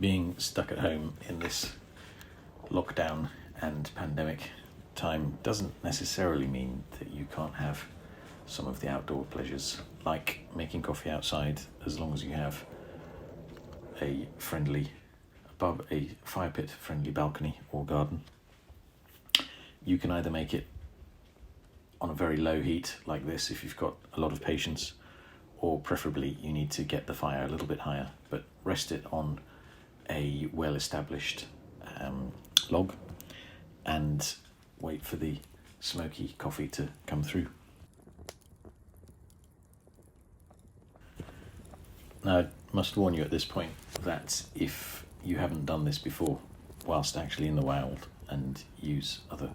Being stuck at home in this lockdown and pandemic time doesn't necessarily mean that you can't have some of the outdoor pleasures, like making coffee outside, as long as you have a fire pit friendly balcony or garden. You can either make it on a very low heat like this if you've got a lot of patience, or preferably you need to get the fire a little bit higher, but rest it on a well-established log and wait for the smoky coffee to come through. Now, I must warn you at this point that if you haven't done this before whilst actually in the wild and use other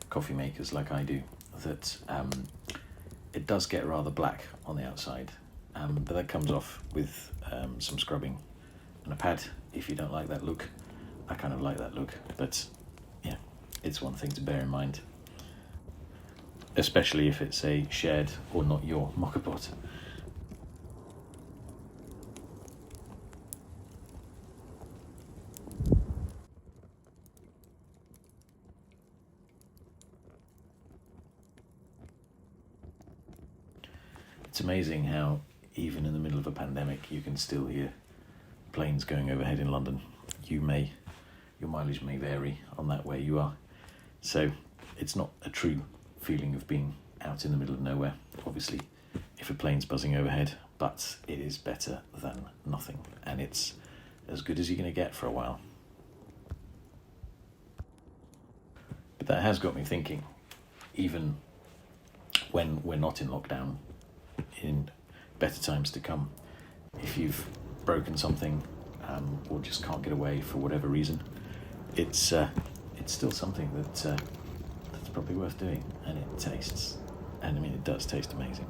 coffee makers like I do, that it does get rather black on the outside, but that comes off with some scrubbing and a pad if you don't like that look. I kind of like that look, but yeah, it's one thing to bear in mind, especially if it's a shared or not your moka pot. It's amazing how even in the middle of a pandemic you can still hear planes going overhead in London. Your mileage may vary on that where you are, so it's not a true feeling of being out in the middle of nowhere, obviously, if a plane's buzzing overhead, but it is better than nothing, and it's as good as you're going to get for a while. But that has got me thinking, even when we're not in lockdown, in better times to come, if you've broken something or just can't get away for whatever reason, it's still something that's probably worth doing, and it does taste amazing.